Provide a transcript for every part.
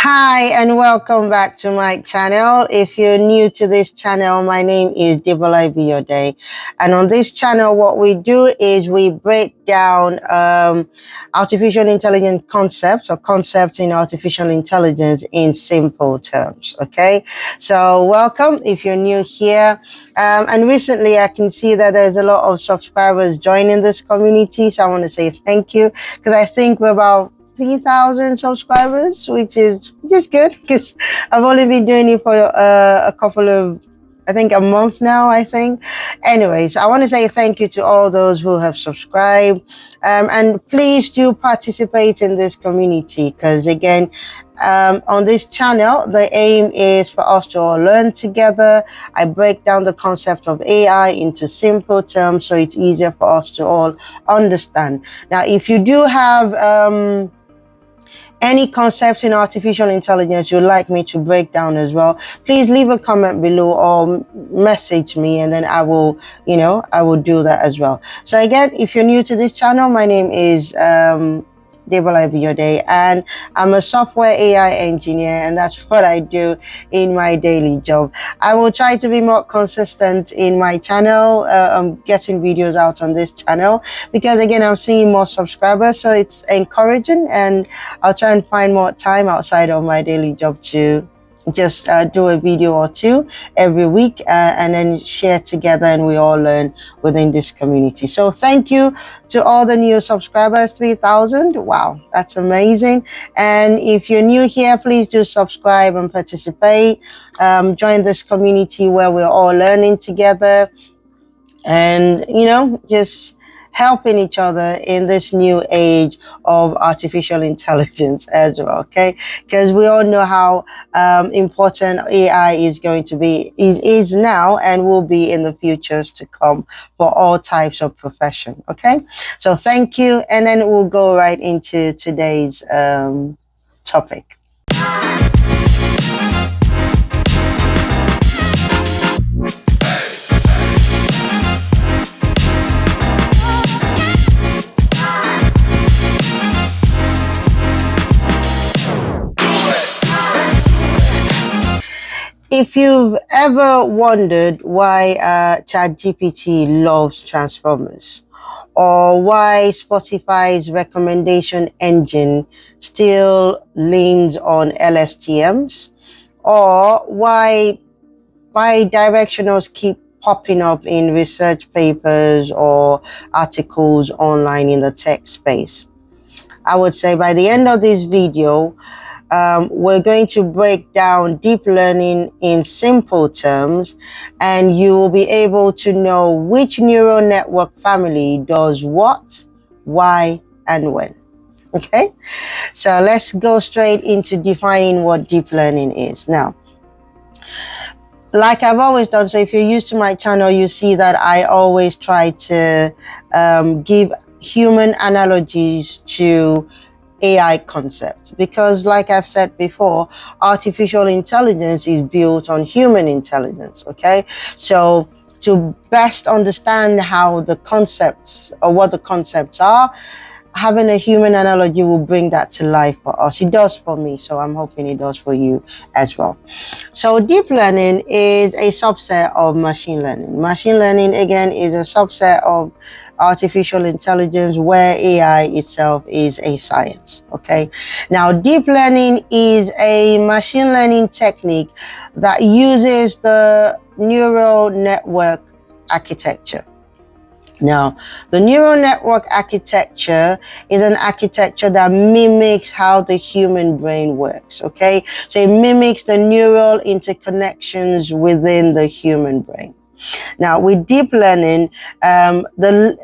Hi and welcome back to my channel. If you're new to this channel, my name is Debola Ibiyode, and on this channel what we do is we break down artificial intelligence concepts or concepts in artificial intelligence in simple terms. Okay, so welcome if you're new here. And recently I can see that there's a lot of subscribers joining this community, so I want to say thank you, because I think we're about 3,000 subscribers, which is just good because I've only been doing it for a couple of, I think, a month now, I think. Anyways, I want to say thank you to all those who have subscribed, and please do participate in this community, because again, on this channel, the aim is for us to all learn together. I break down the concept of AI into simple terms so it's easier for us to all understand. Now, if you do have any concept in artificial intelligence you'd like me to break down as well, please leave a comment below or message me, and then I will do that as well. So again, if you're new to this channel, my name is Debola Ibiyode, and I'm a software AI engineer, and that's what I do in my daily job. I will try to be more consistent in my channel. I'm getting videos out on this channel because again, I'm seeing more subscribers, so it's encouraging, and I'll try and find more time outside of my daily job to just do a video or two every week, and then share together, and we all learn within this community. So thank you to all the new subscribers, 3,000. Wow, that's amazing. And if you're new here, please do subscribe and participate. Join this community where we're all learning together and just helping each other in this new age of artificial intelligence as well. Okay, because we all know how important AI is going to be, is now, and will be in the futures to come for all types of profession. Okay, so thank you, and then we'll go right into today's topic. If you've ever wondered why ChatGPT loves Transformers, or why Spotify's recommendation engine still leans on LSTMs, or why bidirectionals keep popping up in research papers or articles online in the tech space, I would say by the end of this video, we're going to break down deep learning in simple terms, and you will be able to know which neural network family does what, why, and when. Okay, so let's go straight into defining what deep learning is. Now, like I've always done, so if you're used to my channel, you see that I always try to give human analogies to AI concept, because like I've said before, artificial intelligence is built on human intelligence. Okay, so to best understand how the concepts, or what the concepts are, having a human analogy will bring that to life for us. It does for me, so I'm hoping it does for you as well. So deep learning is a subset of machine learning. Machine learning, again, is a subset of artificial intelligence where AI itself is a science. Okay, now deep learning is a machine learning technique that uses the neural network architecture. Now, the neural network architecture is an architecture that mimics how the human brain works. Okay, so it mimics the neural interconnections within the human brain. Now, with deep learning, the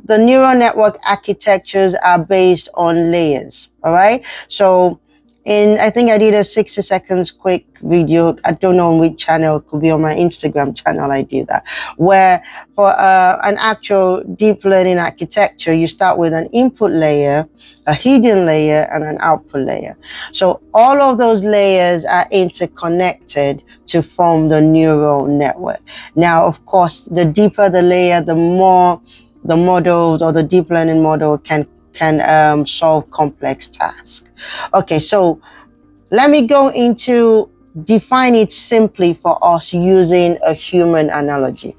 neural network architectures are based on layers. All right, so I think I did a 60 seconds quick video. I don't know on which channel. It could be on my Instagram channel. I do that, where for an actual deep learning architecture, you start with an input layer, a hidden layer, and an output layer. So all of those layers are interconnected to form the neural network. Now, of course, the deeper the layer, the more the models or the deep learning model can can solve complex tasks. Okay, so let me go into define it simply for us using a human analogy.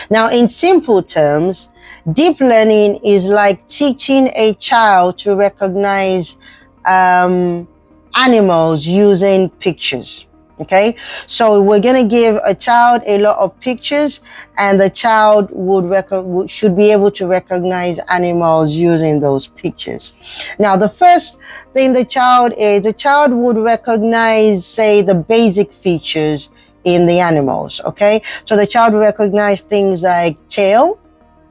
Now, in simple terms, deep learning is like teaching a child to recognize animals using pictures. Okay, so we're going to give a child a lot of pictures, and the child should be able to recognize animals using those pictures. Now, the first thing the child would recognize, say, the basic features in the animals. Okay, so the child will recognize things like tail,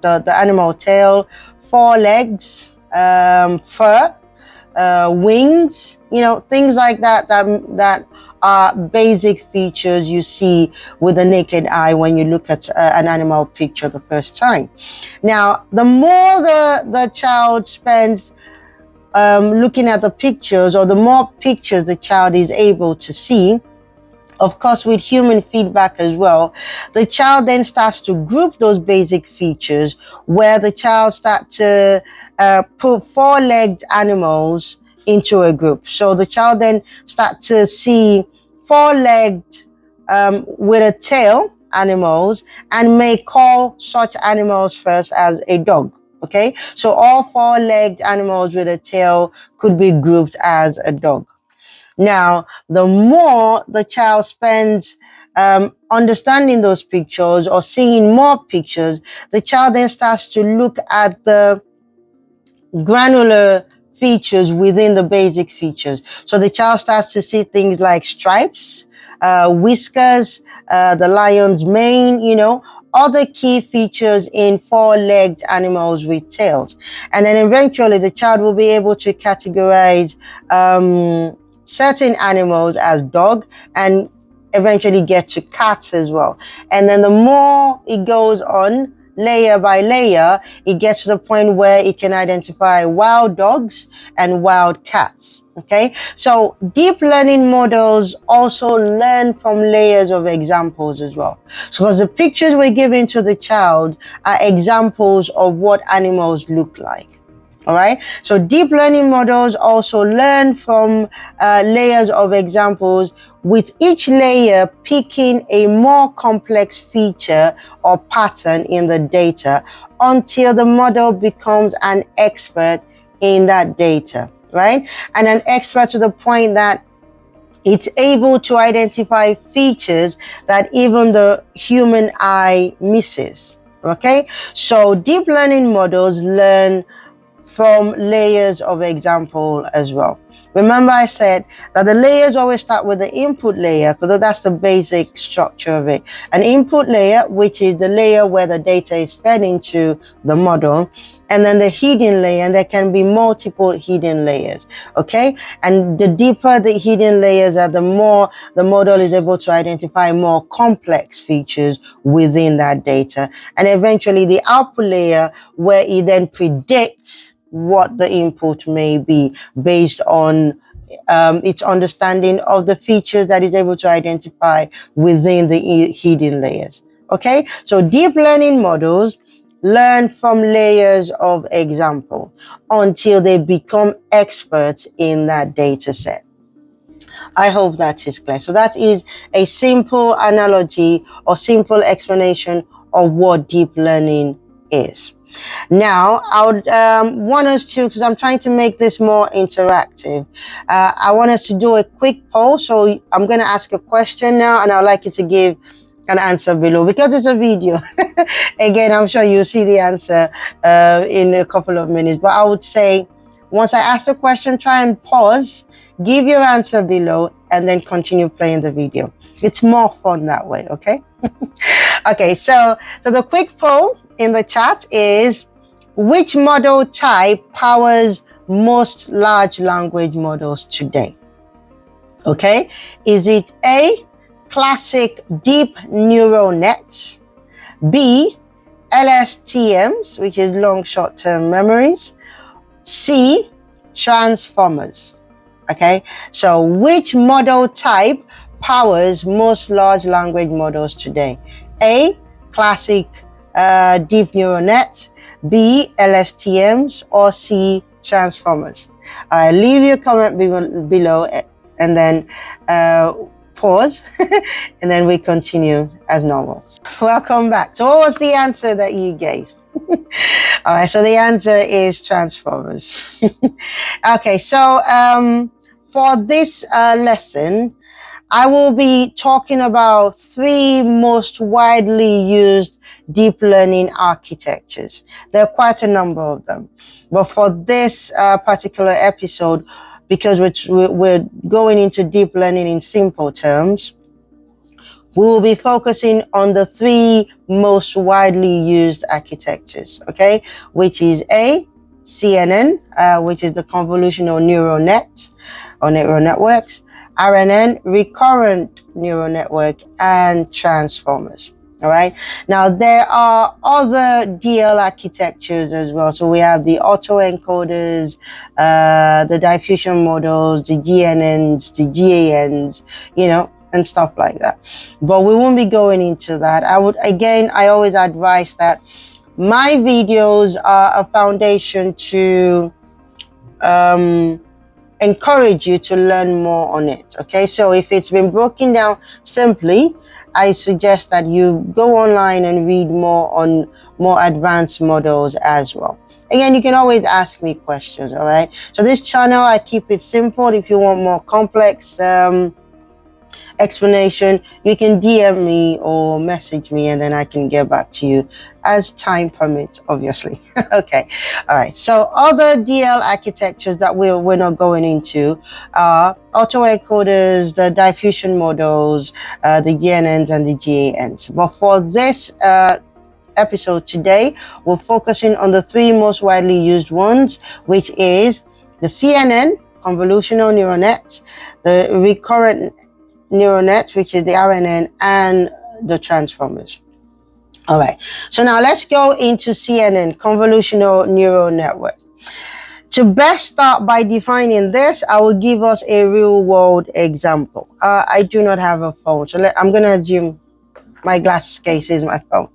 the animal tail, four legs, fur, wings, things like that are basic features you see with the naked eye when you look at an animal picture the first time. Now, the more the child spends looking at the pictures, or the more pictures the child is able to see, of course, with human feedback as well, the child then starts to group those basic features, where the child starts to put four-legged animals into a group. So the child then starts to see four-legged with a tail animals, and may call such animals first as a dog. Okay, so all four-legged animals with a tail could be grouped as a dog. Now, the more the child spends understanding those pictures or seeing more pictures, the child then starts to look at the granular features within the basic features. So the child starts to see things like stripes, whiskers, the lion's mane, other key features in four-legged animals with tails. And then eventually the child will be able to categorize certain animals as dog, and eventually get to cats as well. And then the more it goes on, layer by layer, it gets to the point where it can identify wild dogs and wild cats. Okay, so deep learning models also learn from layers of examples as well. So because the pictures we're giving to the child are examples of what animals look like. All right, so deep learning models also learn from layers of examples, with each layer picking a more complex feature or pattern in the data until the model becomes an expert in that data, right? And an expert to the point that it's able to identify features that even the human eye misses. Okay, so deep learning models learn from layers of example as well. Remember, I said that the layers always start with the input layer, because that's the basic structure of it. An input layer, which is the layer where the data is fed into the model, and then the hidden layer, and there can be multiple hidden layers. Okay, and the deeper the hidden layers are, the more the model is able to identify more complex features within that data. And eventually the output layer, where it then predicts what the input may be based on its understanding of the features that is able to identify within the hidden layers. Okay, so deep learning models learn from layers of example until they become experts in that data set. I hope that is clear. So that is a simple analogy or simple explanation of what deep learning is. Now, I would want us to, because I'm trying to make this more interactive, I want us to do a quick poll. So I'm going to ask a question now, and I'd like you to give an answer below, because it's a video. Again, I'm sure you'll see the answer in a couple of minutes. But I would say, once I ask the question, try and pause, give your answer below, and then continue playing the video. It's more fun that way, okay? Okay, so the quick poll in the chat is, which model type powers most large language models today? Okay, is it A, classic deep neural nets, B, LSTMs, which is long short-term memories, C, transformers? Okay, so which model type powers most large language models today? A, classic deep neural nets, B, LSTMs, or C, transformers? Leave your comment below and then pause and then we continue as normal. Welcome back. So what was the answer that you gave? All right, so the answer is transformers. Okay, so for this lesson, I will be talking about 3 most widely used deep learning architectures. There are quite a number of them. But for this particular episode, because we're going into deep learning in simple terms, we will be focusing on the 3 most widely used architectures, okay? Which is A, CNN, which is the convolutional neural net or neural networks, RNN, recurrent neural network, and transformers. All right. Now there are other DL architectures as well. So we have the autoencoders, the diffusion models, the GNNs, the GANs, and stuff like that. But we won't be going into that. I always advise that my videos are a foundation to encourage you to learn more on it. Okay, so if it's been broken down simply, I suggest that you go online and read more on more advanced models as well. Again, you can always ask me questions. All right, so this channel, I keep it simple. If you want more complex explanation, you can DM me or message me and then I can get back to you as time permits, obviously. Okay, all right, so other DL architectures that we're not going into are autoencoders, the diffusion models, the GNNs and the GANs. But for this episode today, we're focusing on the 3 most widely used ones, which is the CNN, convolutional neural nets, the recurrent neural nets, which is the RNN, and the transformers. All right, so now let's go into CNN, convolutional neural network. To best start by defining this, I will give us a real world example. I do not have a phone, so I'm going to assume my glass case is my phone.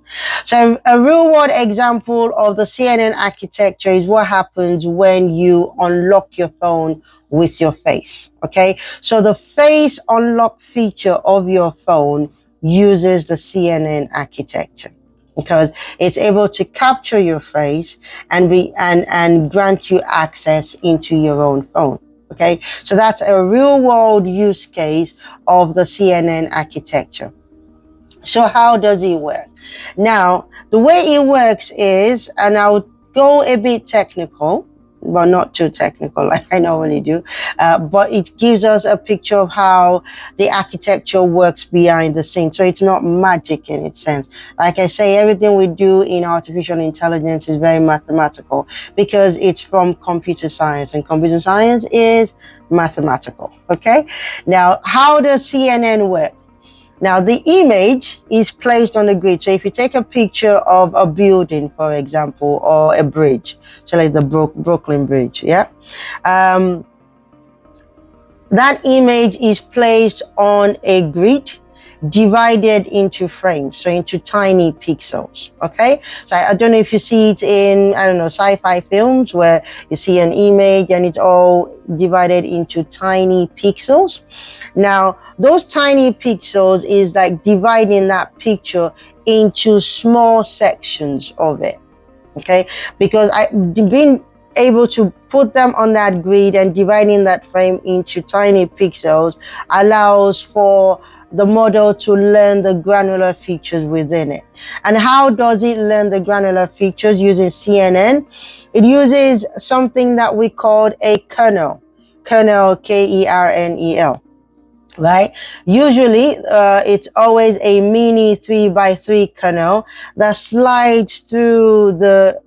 So a real world example of the CNN architecture is what happens when you unlock your phone with your face. Okay, so the face unlock feature of your phone uses the CNN architecture because it's able to capture your face and grant you access into your own phone. Okay, so that's a real world use case of the CNN architecture. So how does it work? Now, the way it works is, and I'll go a bit technical, but not too technical like I normally do, but it gives us a picture of how the architecture works behind the scenes. So it's not magic in its sense. Like I say, everything we do in artificial intelligence is very mathematical because it's from computer science, and computer science is mathematical. Okay. Now, how does CNN work? Now, the image is placed on the grid. So if you take a picture of a building, for example, or a bridge, so like the Brooklyn Bridge, yeah, that image is placed on a grid divided into frames, so into tiny pixels. Okay, so I don't know if you see it in, I don't know, sci-fi films where you see an image and it's all divided into tiny pixels. Now, those tiny pixels is like dividing that picture into small sections of it. Okay, because being able to put them on that grid and dividing that frame into tiny pixels allows for the model to learn the granular features within it. And how does it learn the granular features using CNN? It uses something that we call a kernel, Kernel, right? Usually, it's always a mini 3x3 kernel that slides through the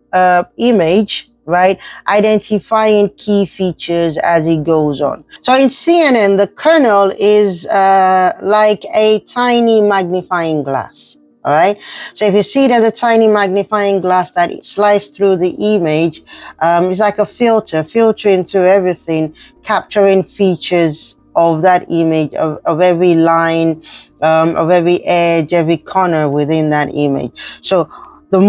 image, right? Identifying key features as it goes on. So in CNN, the kernel is like a tiny magnifying glass. All right. So if you see there's a tiny magnifying glass that slides through the image, it's like a filter, filtering through everything, capturing features of that image, of every line, of every edge, every corner within that image. So the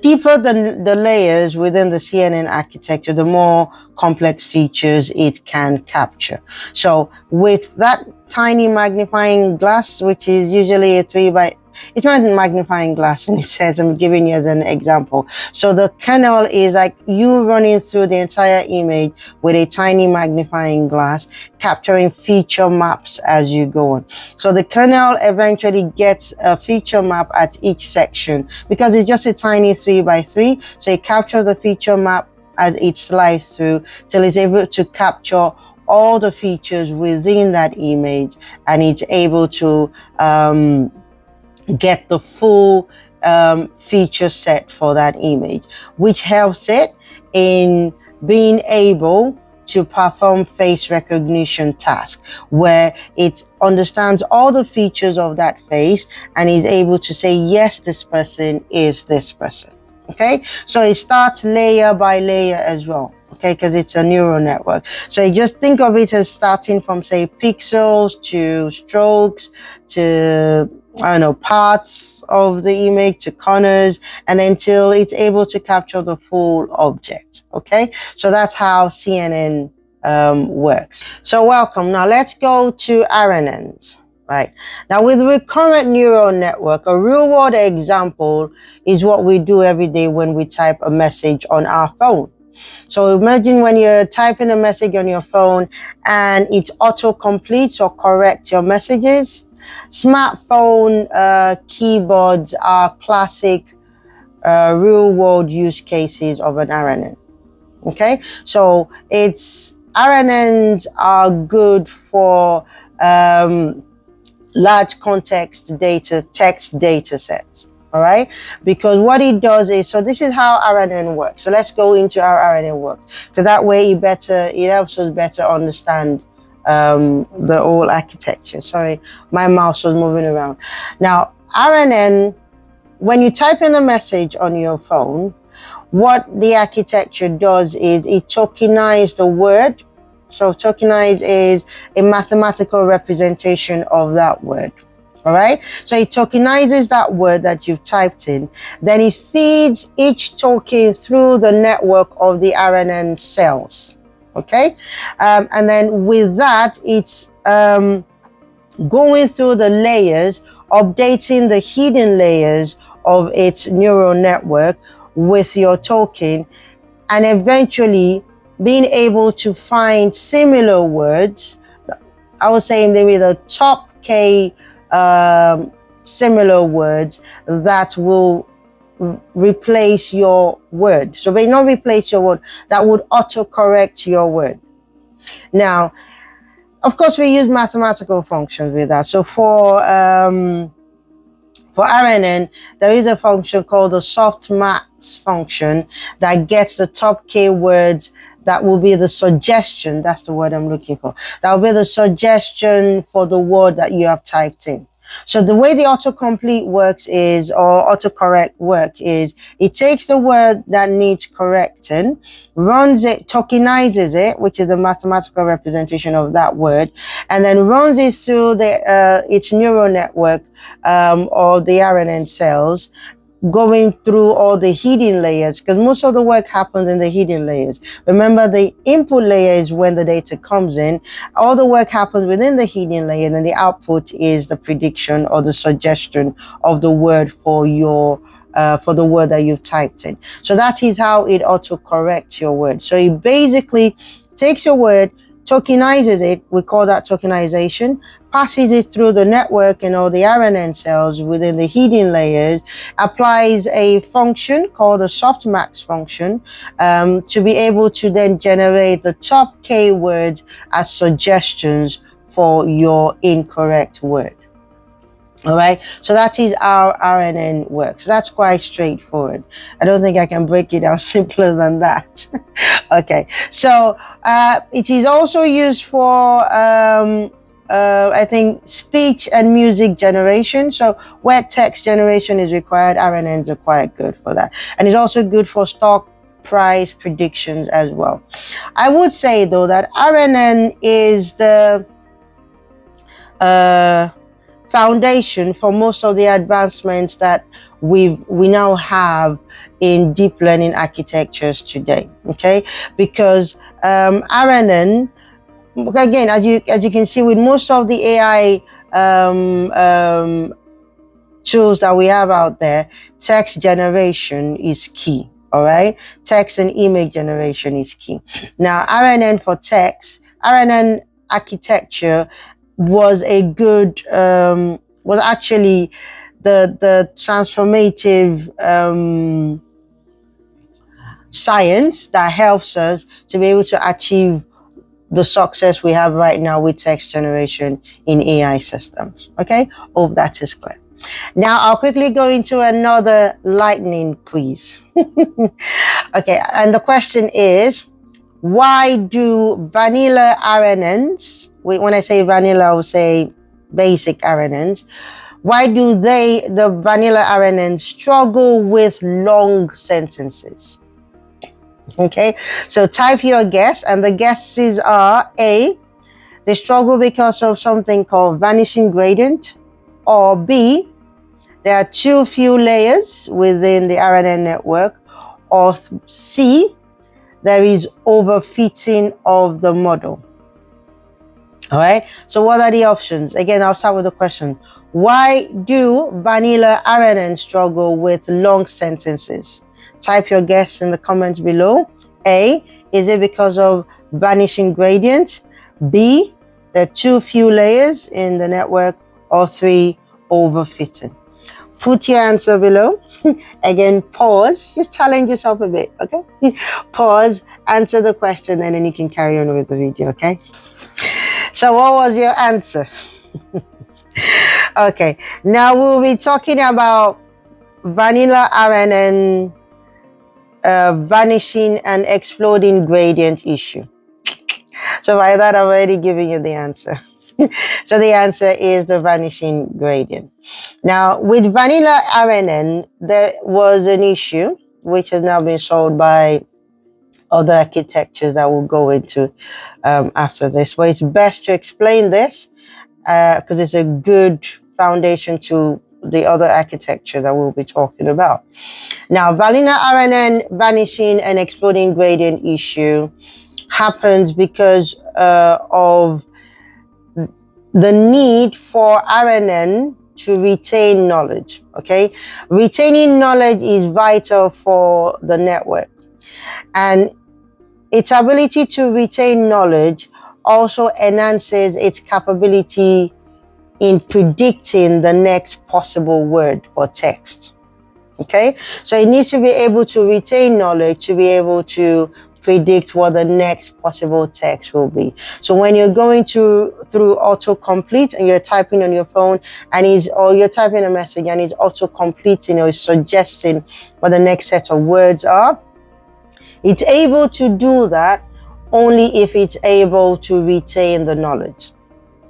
deeper the layers within the CNN architecture, the more complex features it can capture. So with that tiny magnifying glass, which is usually it's not a magnifying glass in a sense, I'm giving you as an example. So the kernel is like you running through the entire image with a tiny magnifying glass, capturing feature maps as you go on. So the kernel eventually gets a feature map at each section because it's just a tiny 3x3. So it captures the feature map as it slides through till it's able to capture all the features within that image, and it's able to get the full feature set for that image, which helps it in being able to perform face recognition task, where it understands all the features of that face and is able to say, yes, this person is this person. Okay, so it starts layer by layer as well. Okay, because it's a neural network. So you just think of it as starting from, say, pixels to strokes to, I don't know, parts of the image to corners, and until it's able to capture the full object. Okay, so that's how CNN works. So welcome. Now let's go to RNNs. Right. Now with recurrent neural network, a real world example is what we do every day when we type a message on our phone. So imagine when you're typing a message on your phone and it auto completes or corrects your messages. Smartphone keyboards are classic real world use cases of an RNN. Okay, so RNNs are good for large context data, text data sets. All right, because what it does is, so this is how RNN works. So let's go into how RNN works, because that way it helps us better understand the whole architecture. Sorry, my mouse was moving around. Now, RNN, when you type in a message on your phone, what the architecture does is it tokenizes the word. So tokenize is a mathematical representation of that word. All right. So it tokenizes that word that you've typed in. Then it feeds each token through the network of the RNN cells. Okay. And then with that, it's going through the layers, updating the hidden layers of its neural network with your token, and eventually being able to find similar words. I would say maybe the top K similar words that will replace your word. So may not replace your word, that would autocorrect your word. Now, of course, we use mathematical functions with that. So for RNN, there is a function called the softmax function that gets the top K words that will be the suggestion. That's the word I'm looking for. That will be the suggestion for the word that you have typed in. So the way the autocomplete works is, or autocorrect work is, it takes the word that needs correcting, runs it, tokenizes it, which is the mathematical representation of that word, and then runs it through its neural network or the RNN cells, going through all the hidden layers, because most of the work happens in the hidden layers. Remember, the input layer is when the data comes in. All the work happens within the hidden layer, and then the output is the prediction or the suggestion of the word for the word that you've typed in. So that is how it auto-corrects your word. So it basically takes your word, tokenizes it, we call that tokenization, passes it through the network and all the RNN cells within the hidden layers, applies a function called a softmax function to be able to then generate the top K words as suggestions for your incorrect word. All right, so that is how RNN works. That's quite straightforward. I don't think I can break it down simpler than that. Okay, so it is also used for I think speech and music generation. So where text generation is required, RNNs are quite good for that, and it's also good for stock price predictions as well. I would say though that RNN is the foundation for most of the advancements that we now have in deep learning architectures today. Okay, because RNN, again, as you can see, with most of the AI tools that we have out there, text generation is key. All right, text and image generation is key. Now, RNN for text, RNN architecture was a good, was actually the transformative science that helps us to be able to achieve the success we have right now with text generation in AI systems. Okay, hope that is clear. Now I'll quickly go into another lightning quiz. Okay, and the question is, why do vanilla RNNs, when I say vanilla, I will say basic RNNs, why do the vanilla RNNs struggle with long sentences? Okay, so type your guess, and the guesses are A, they struggle because of something called vanishing gradient, or B, there are too few layers within the RNN network, or C, there is overfitting of the model. All right, so what are the options? Again, I'll start with the question. Why do vanilla RNNs struggle with long sentences? Type your guess in the comments below. A, is it because of vanishing gradients? B, there are too few layers in the network, or 3, overfitting. Put your answer below. Again, pause, just challenge yourself a bit, okay? Pause, answer the question, and then you can carry on with the video, okay? So what was your answer? Okay, now we'll be talking about vanilla RNN vanishing and exploding gradient issue. So by that, I've already given you the answer. So the answer is the vanishing gradient. Now, with vanilla RNN, there was an issue which has now been solved by other architectures that we'll go into after this. But it's best to explain this because it's a good foundation to the other architecture that we'll be talking about. Now, vanilla RNN vanishing and exploding gradient issue happens because of the need for RNN to retain knowledge. Okay, retaining knowledge is vital for the network, and its ability to retain knowledge also enhances its capability in predicting the next possible word or text. Okay, so it needs to be able to retain knowledge to be able to predict what the next possible text will be. So when you're going through autocomplete and you're typing on your phone or you're typing a message and it's auto-completing or it's suggesting what the next set of words are, it's able to do that only if it's able to retain the knowledge,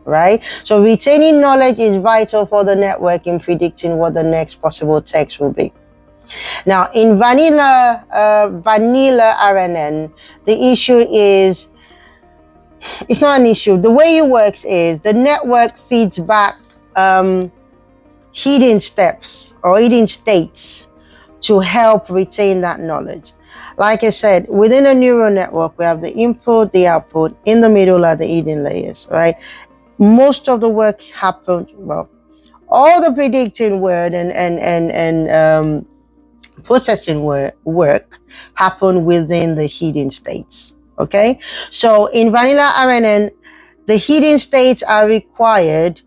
right? So retaining knowledge is vital for the network in predicting what the next possible text will be. Now, in vanilla RNN, the issue is, it's not an issue. The way it works is the network feeds back hidden steps or hidden states to help retain that knowledge. Like I said, within a neural network, we have the input, the output, in the middle are the hidden layers, right? Most of the work happens, well, all the predicting word and processing work happen within the hidden states. Okay, so in vanilla RNN, the hidden states are required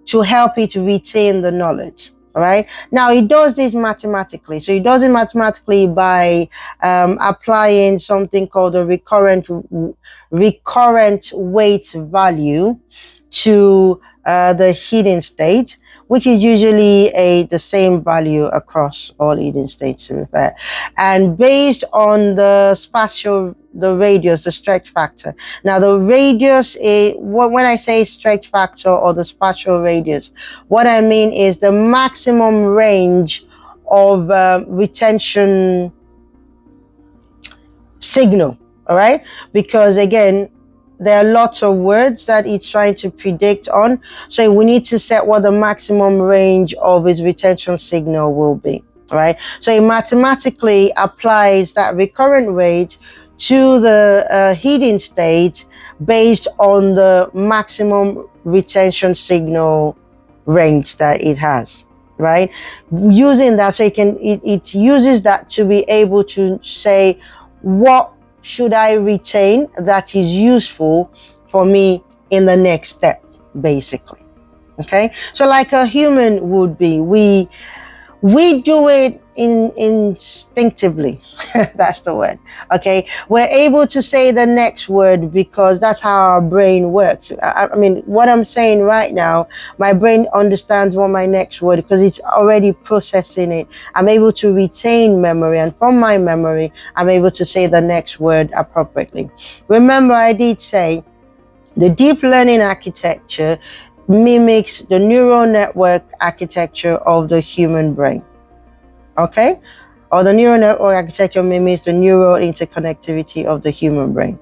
to help it retain the knowledge. All right, now it does this mathematically. So it does it mathematically by applying something called a recurrent weight value to the hidden state, which is usually the same value across all hidden states to repair. And based on the radius, the stretch factor. Now the radius is, when I say stretch factor or the spatial radius, what I mean is the maximum range of retention signal, all right? Because again, there are lots of words that it's trying to predict on. So we need to set what the maximum range of its retention signal will be, right? So it mathematically applies that recurrent rate to the hidden state based on the maximum retention signal range that it has, right? Using that, so it uses that to be able to say, what should I retain that is useful for me in the next step, basically. Okay, so like a human would be, we do it instinctively. That's the word. Okay, we're able to say the next word because that's how our brain works. I mean, what I'm saying right now, my brain understands what my next word, because it's already processing it. I'm able to retain memory, and from my memory I'm able to say the next word appropriately. Remember, I did say the deep learning architecture mimics the neural network architecture of the human brain. Okay, or the neural network architecture mimics the neural interconnectivity of the human brain.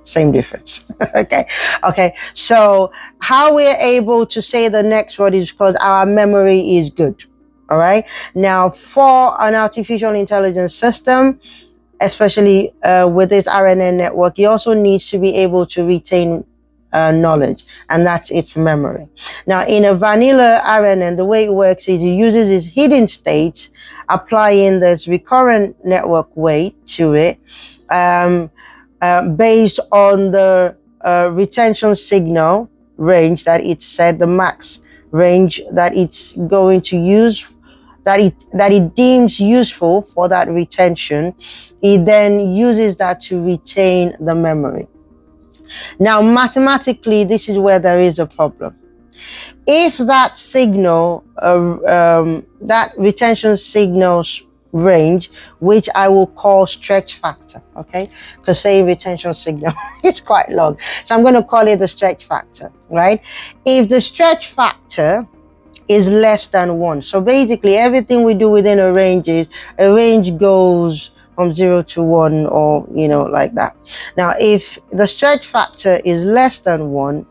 Same difference. Okay, so how we're able to say the next word is because our memory is good. All right, now for an artificial intelligence system, especially with this RNN network, it also needs to be able to retain knowledge, and that's its memory. Now, in a vanilla RNN, the way it works is it uses its hidden states, applying this recurrent network weight to it, based on the retention signal range that it set, the max range that it's going to use, that it deems useful for that retention. It then uses that to retain the memory. Now, mathematically, this is where there is a problem. If that signal, that retention signals range, which I will call stretch factor, okay, because saying retention signal is quite long, so I'm going to call it the stretch factor, right? If the stretch factor is less than 1, so basically everything we do within a range goes from 0 to 1, or like that. Now, if the stretch factor is less than 1,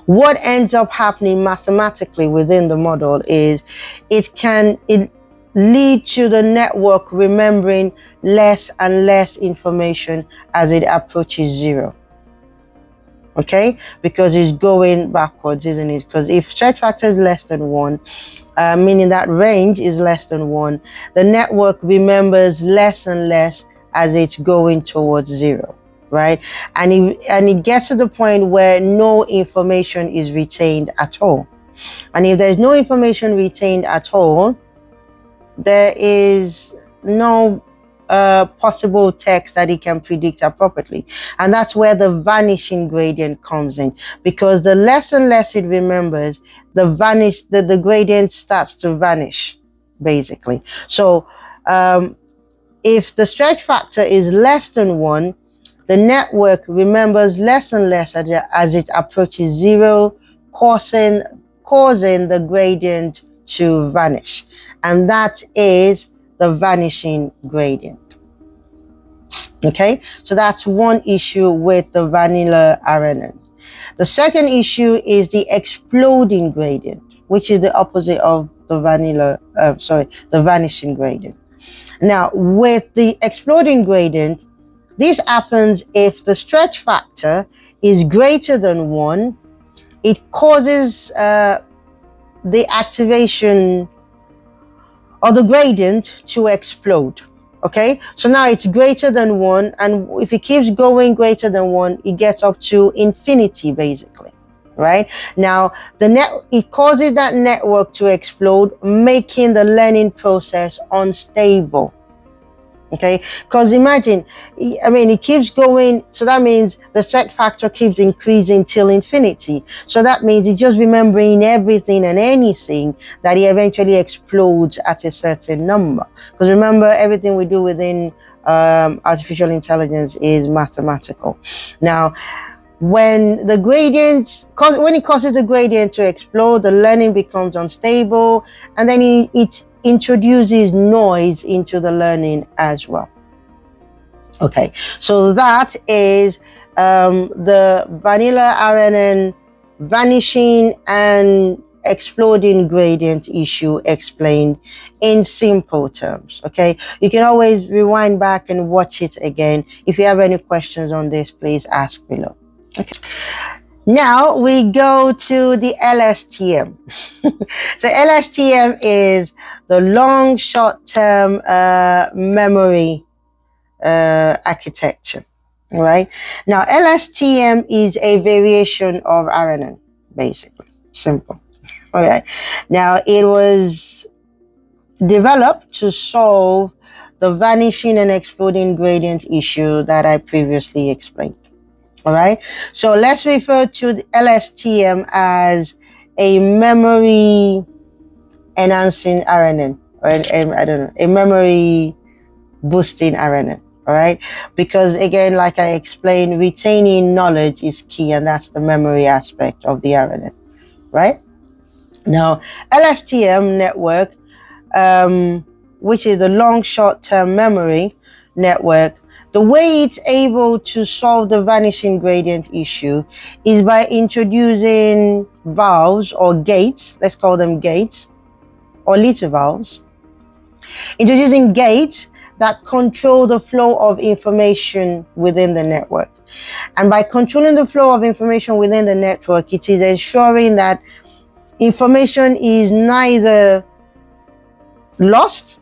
what ends up happening mathematically within the model is it lead to the network remembering less and less information as it approaches 0. Okay, because it's going backwards, isn't it? Because if stretch factor is less than 1, meaning that range is less than 1, the network remembers less and less as it's going towards 0, right? And it gets to the point where no information is retained at all. And if there's no information retained at all, there is no possible text that it can predict appropriately. And that's where the vanishing gradient comes in, because the less and less it remembers, the gradient starts to vanish, basically. So if the stretch factor is less than 1, the network remembers less and less as it approaches 0, causing the gradient to vanish. And that is the vanishing gradient. Okay, so that's one issue with the vanilla RNN. The second issue is the exploding gradient, which is the opposite of the the vanishing gradient. Now, with the exploding gradient, this happens if the stretch factor is greater than 1. It causes the activation or the gradient to explode. Okay, so now it's greater than 1, and if it keeps going greater than 1, it gets up to infinity, basically, right? Now, it causes that network to explode, making the learning process unstable. Okay, because imagine, it keeps going, so that means the stretch factor keeps increasing till infinity. So that means it's just remembering everything and anything that it eventually explodes at a certain number. Because remember, everything we do within artificial intelligence is mathematical. Now, when it causes the gradient to explode, the learning becomes unstable, and then it introduces noise into the learning as well. Okay, so that is the vanilla RNN vanishing and exploding gradient issue explained in simple terms. Okay, you can always rewind back and watch it again. If you have any questions on this, please ask below. Okay, now we go to the LSTM. So LSTM is the long short-term memory architecture. All right, now LSTM is a variation of RNN, basically. Simple. All right, now it was developed to solve the vanishing and exploding gradient issue that I previously explained. All right, so let's refer to the LSTM as a memory enhancing RNN, or I don't know, a memory boosting RNN. All right, because again, like I explained, retaining knowledge is key, and that's the memory aspect of the RNN. Right now, LSTM network, which is the long short-term memory network, the way it's able to solve the vanishing gradient issue is by introducing valves or gates. Let's call them gates or little valves. Introducing gates that control the flow of information within the network. And by controlling the flow of information within the network, it is ensuring that information is neither lost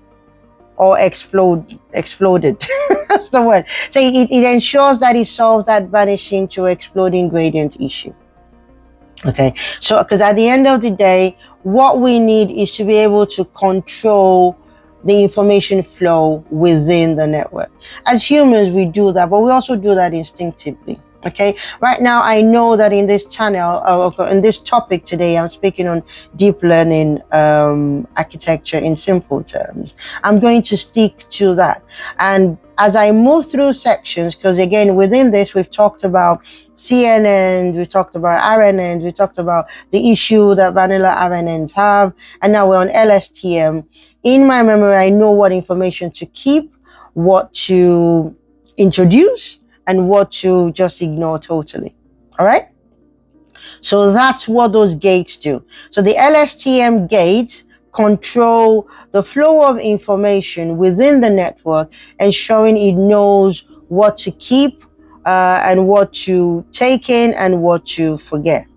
or exploded. That's the word. So it ensures that it solves that vanishing to exploding gradient issue. Okay, so because at the end of the day, what we need is to be able to control the information flow within the network. As humans, we do that, but we also do that instinctively. Okay, right now I know that in this channel, in this topic today, I'm speaking on deep learning architecture in simple terms. I'm going to stick to that. And as I move through sections, because again, within this, we've talked about CNNs, we talked about RNNs, we talked about the issue that vanilla RNNs have, and now we're on LSTM. In my memory, I know what information to keep, what to introduce, and what to just ignore totally. All right? So that's what those gates do. So the LSTM gates control the flow of information within the network, ensuring it knows what to keep and what to take in and what to forget.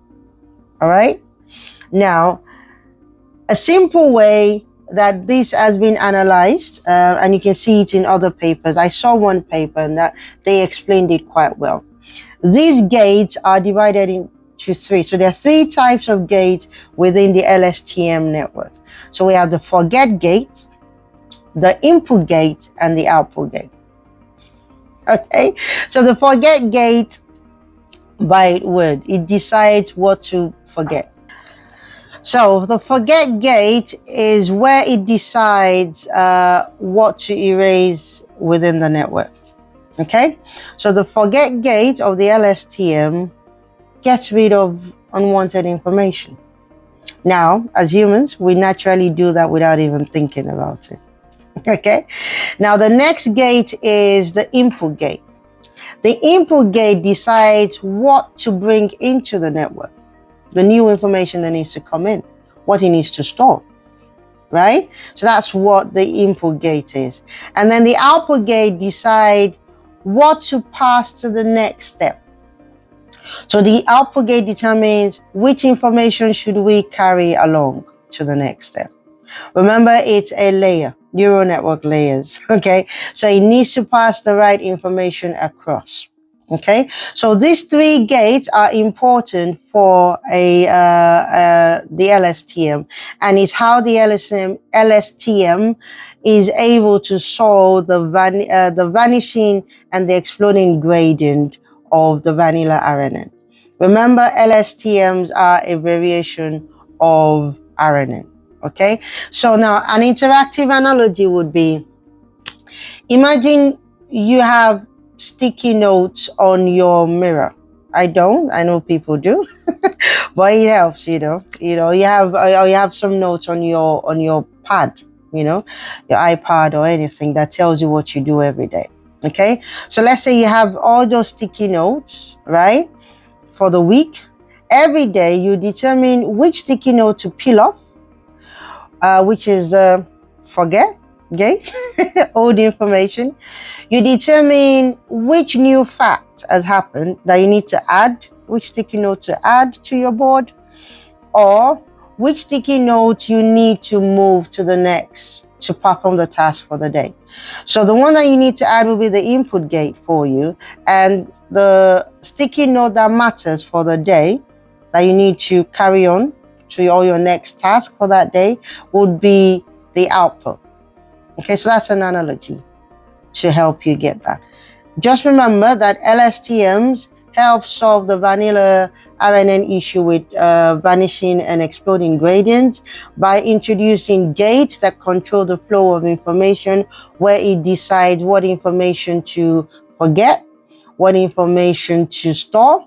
All right? Now, a simple way that this has been analyzed, and you can see it in other papers. I saw one paper and that they explained it quite well. These gates are divided into three. So there are three types of gates within the LSTM network. So we have the forget gate, the input gate, and the output gate. Okay, so the forget gate, by word, it decides what to forget. So the forget gate is where it decides what to erase within the network. Okay, so the forget gate of the LSTM gets rid of unwanted information. Now, as humans, we naturally do that without even thinking about it. Okay, now the next gate is the input gate. The input gate decides what to bring into the network. The new information that needs to come in, what it needs to store, right? So that's what the input gate is. And then the output gate decides what to pass to the next step. So the output gate determines which information should we carry along to the next step. Remember, it's a layer, neural network layers, okay? So it needs to pass the right information across. Okay, so these three gates are important for the LSTM, and it's how the LSTM is able to solve the vanishing and the exploding gradient of the vanilla RNN. Remember, LSTMs are a variation of RNN. Okay, so now an interactive analogy would be, imagine you have sticky notes on your mirror. I don't. I know people do, but it helps. You have some notes on your pad. Your iPad or anything that tells you what you do every day. Okay, so let's say you have all those sticky notes, right, for the week. Every day you determine which sticky note to peel off, which is forget, okay, old information. You determine which new fact has happened that you need to add, which sticky note to add to your board, or which sticky note you need to move to the next to perform the task for the day. So the one that you need to add will be the input gate for you, and the sticky note that matters for the day that you need to carry on to all your next task for that day would be the output. Okay, so that's an analogy to help you get that. Just remember that LSTMs help solve the vanilla RNN issue with vanishing and exploding gradients by introducing gates that control the flow of information, where it decides what information to forget, what information to store,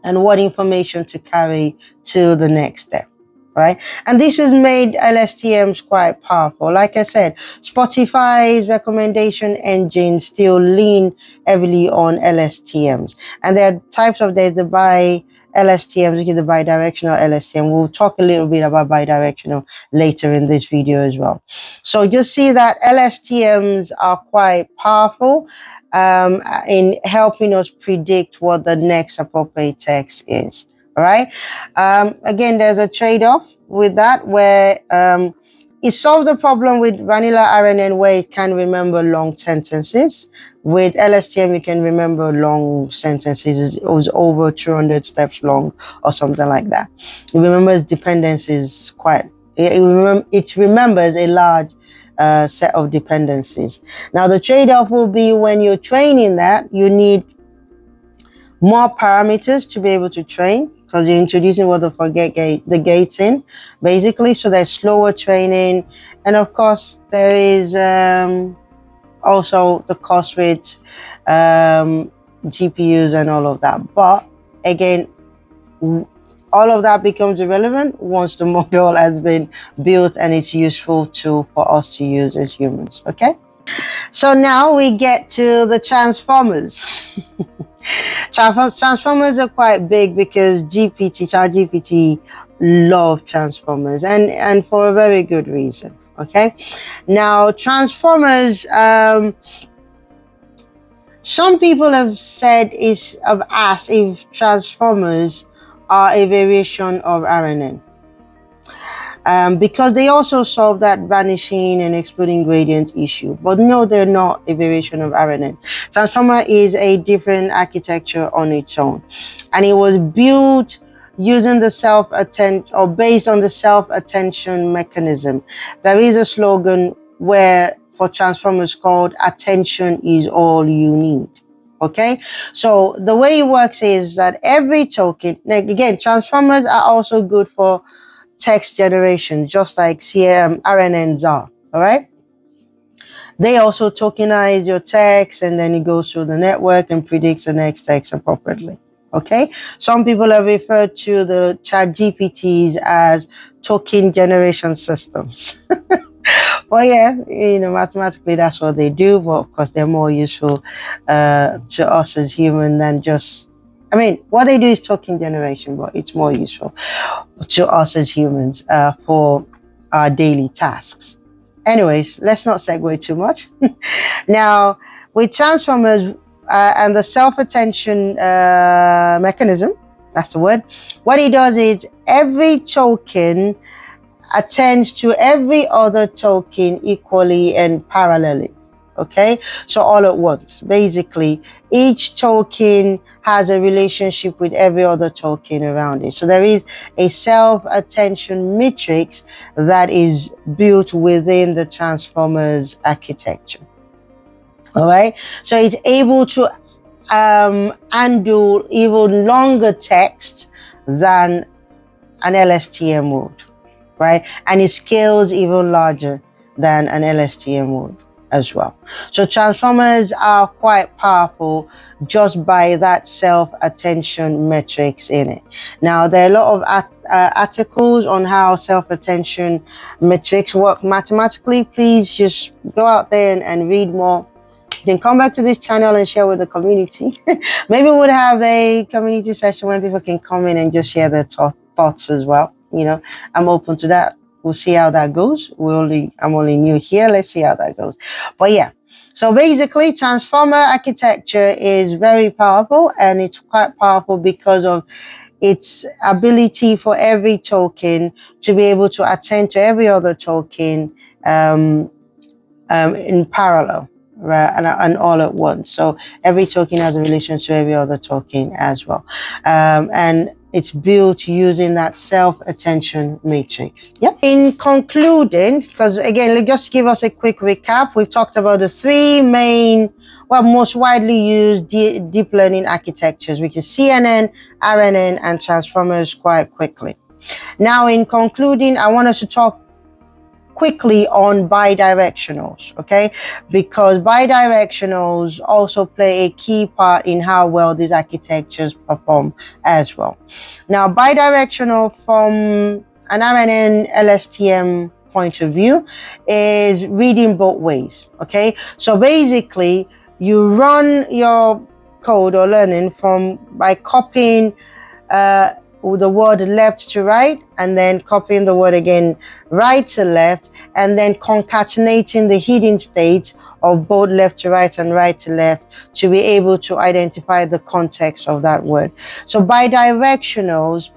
and what information to carry to the next step. Right? And this has made LSTMs quite powerful. Like I said, Spotify's recommendation engine still lean heavily on LSTMs. And there are types of the LSTMs, which is the bidirectional LSTM. We'll talk a little bit about bidirectional later in this video as well. So just see that LSTMs are quite powerful in helping us predict what the next appropriate text is. All right. Again, there's a trade-off with that where it solves the problem with vanilla RNN where it can remember long sentences. With LSTM, you can remember long sentences. It was over 200 steps long or something like that. It remembers dependencies quite. It remembers a large set of dependencies. Now, the trade-off will be when you're training that, you need more parameters to be able to train, because you're introducing what the gates in, basically. So there's slower training, and of course there is also the cost with GPUs and all of that. But again, all of that becomes irrelevant once the model has been built and it's useful tool for us to use as humans. Okay, so now we get to the transformers. Transformers are quite big because ChatGPT love transformers, and for a very good reason. Okay, now transformers, some people have asked if transformers are a variation of RNN. Because they also solve that vanishing and exploding gradient issue. But no, they're not a variation of RNN. Transformer is a different architecture on its own. And it was built using the based on the self-attention mechanism. There is a slogan for transformers called "Attention is all you need." Okay, so the way it works is that every token, again, transformers are also good for text generation, just like RNNs are. All right, they also tokenize your text, and then it goes through the network and predicts the next text appropriately. Okay, some people have referred to the ChatGPTs as token generation systems. Well, yeah, mathematically that's what they do, but of course they're more useful to us as human than just, what they do is token generation, but it's more useful to us as humans for our daily tasks. Anyways, let's not segue too much. Now, with transformers and the self-attention mechanism, that's the word, what it does is every token attends to every other token equally and parallelly. Okay, so all at once. Basically, each token has a relationship with every other token around it. So there is a self-attention matrix that is built within the transformers architecture. All right, so it's able to handle even longer text than an LSTM would, right? And it scales even larger than an LSTM would as well. So transformers are quite powerful just by that self-attention metrics in it. Now, there are a lot of articles on how self-attention metrics work mathematically. Please just go out there and read more You can come back to this channel and share with the community. Maybe we'll have a community session when people can come in and just share their thoughts as well. You know, I'm open to that. We'll see how that goes. I'm only new here. Let's see how that goes. But yeah, so basically transformer architecture is very powerful, and it's quite powerful because of its ability for every token to be able to attend to every other token in parallel, right, and all at once. So every token has a relation to every other token as well, and it's built using that self-attention matrix. Yep. In concluding, because again, let's just give us a quick recap. We've talked about the three main, well, most widely used deep learning architectures, which is CNN, RNN, and Transformers, quite quickly. Now, in concluding, I want us to talk quickly on bidirectionals, okay? Because bidirectionals also play a key part in how well these architectures perform as well. Now, bidirectional from an RNN LSTM point of view is reading both ways, okay? So basically, you run your code or learning by copying the word left to right, and then copying the word again right to left, and then concatenating the hidden states of both left to right and right to left to be able to identify the context of that word. So bidirectionals,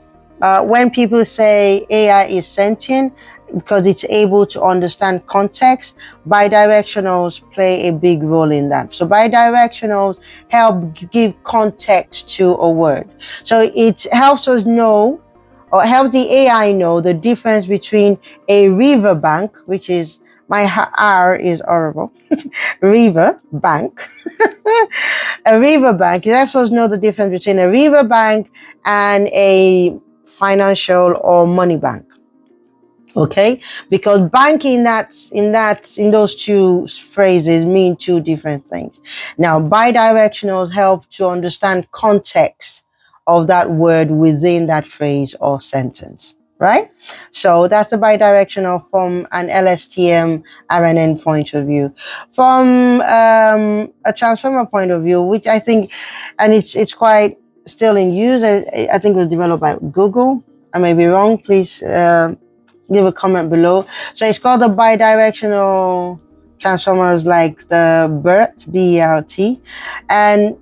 when people say AI is sentient because it's able to understand context, bidirectionals play a big role in that. So bidirectionals help give context to a word. So it helps us know, or helps the AI know, the difference between a riverbank, which is, my R is horrible, river bank. A riverbank, it helps us know the difference between a riverbank and a financial or money bank. Okay, because banking in those two phrases mean two different things. Now, bidirectionals help to understand context of that word within that phrase or sentence, right? So that's the bidirectional from an LSTM RNN point of view. From a transformer point of view, which I think, and it's quite still in use. I think it was developed by Google. I may be wrong. Please leave a comment below. So it's called the bidirectional transformers, like the BERT, B-E-R-T. And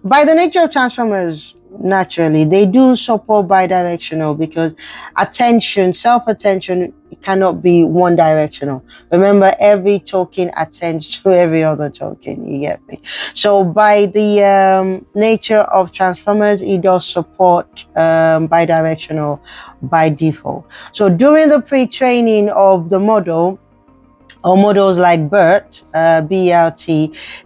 by the nature of transformers, naturally, they do support bidirectional because attention, self-attention, cannot be one directional. Remember, every token attends to every other token, you get me? So by the nature of transformers, it does support bidirectional by default. So during the pre-training of the model, or models like BERT, BERT,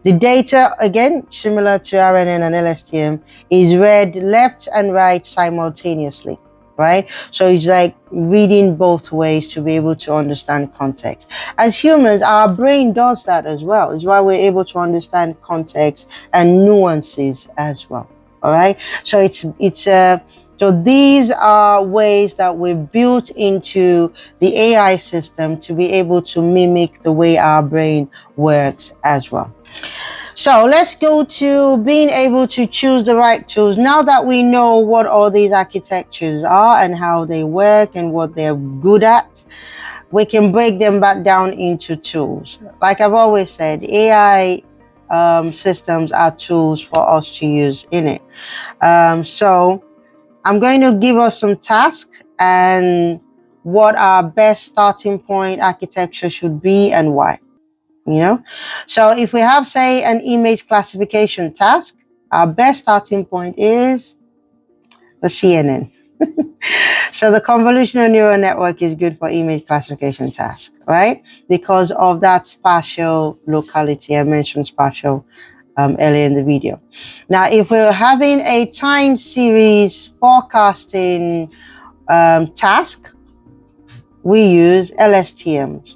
the data, again, similar to RNN and LSTM, is read left and right simultaneously, right? So it's like reading both ways to be able to understand context. As humans, our brain does that as well. It's why we're able to understand context and nuances as well, all right? So so these are ways that we've built into the AI system to be able to mimic the way our brain works as well. So let's go to being able to choose the right tools. Now that we know what all these architectures are and how they work and what they're good at, we can break them back down into tools. Like I've always said, AI systems are tools for us to use in it. So I'm going to give us some tasks and what our best starting point architecture should be and why, you know? So if we have, say, an image classification task, our best starting point is the CNN. So the convolutional neural network is good for image classification tasks, right? Because of that spatial locality. I mentioned spatial earlier in the video. Now, if we're having a time series forecasting task, we use LSTMs.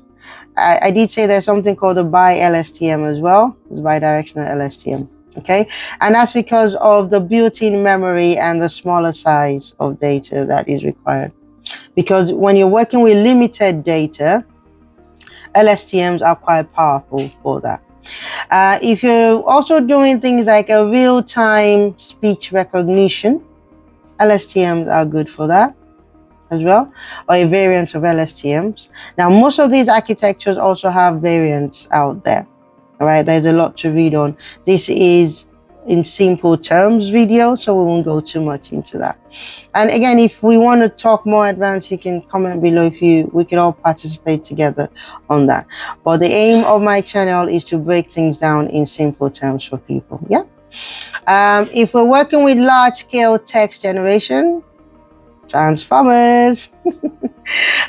I did say there's something called a bi-LSTM as well. It's bidirectional LSTM, okay? And that's because of the built-in memory and the smaller size of data that is required. Because when you're working with limited data, LSTMs are quite powerful for that. If you're also doing things like a real-time speech recognition, LSTMs are good for that as well, or a variant of LSTMs. Now, most of these architectures also have variants out there. All right, there's a lot to read on. This is in simple terms video, so we won't go too much into that. And again, if we want to talk more advanced, you can comment below. We can all participate together on that. But the aim of my channel is to break things down in simple terms for people. Yeah. If we're working with large scale text generation, Transformers.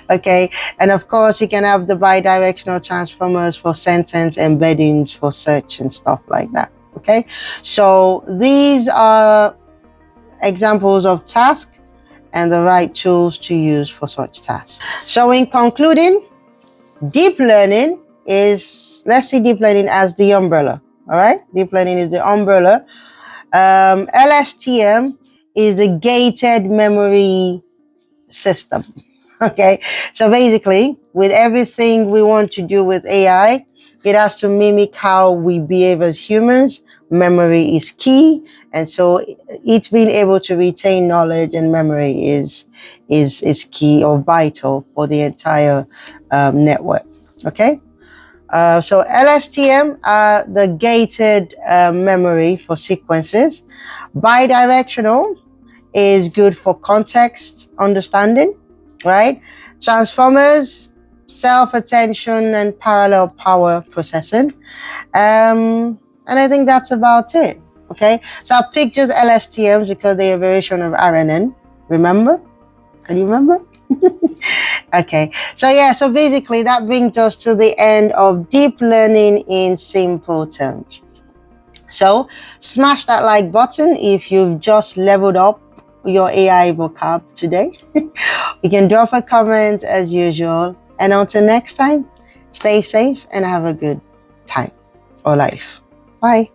Okay, and of course you can have the bidirectional transformers for sentence embeddings for search and stuff like that. Okay, so these are examples of tasks and the right tools to use for such tasks. So in concluding, deep learning is, let's see deep learning as the umbrella. All right, deep learning is the umbrella. LSTM is the gated memory system. Okay, so basically with everything we want to do with AI, it has to mimic how we behave as humans. Memory is key, and so it's being able to retain knowledge and memory is key or vital for the entire network. Okay, so LSTM are the gated memory for sequences. Bidirectional is good for context understanding, right? Transformers, self-attention and parallel power processing. And I think that's about it. Okay, so I picked just LSTMs because they're a variation of RNN. Remember? Can you remember? Okay, so yeah, so basically that brings us to the end of deep learning in simple terms. So smash that like button if you've just leveled up your AI vocab today. You can drop a comment as usual. And until next time, stay safe and have a good time or life. Bye.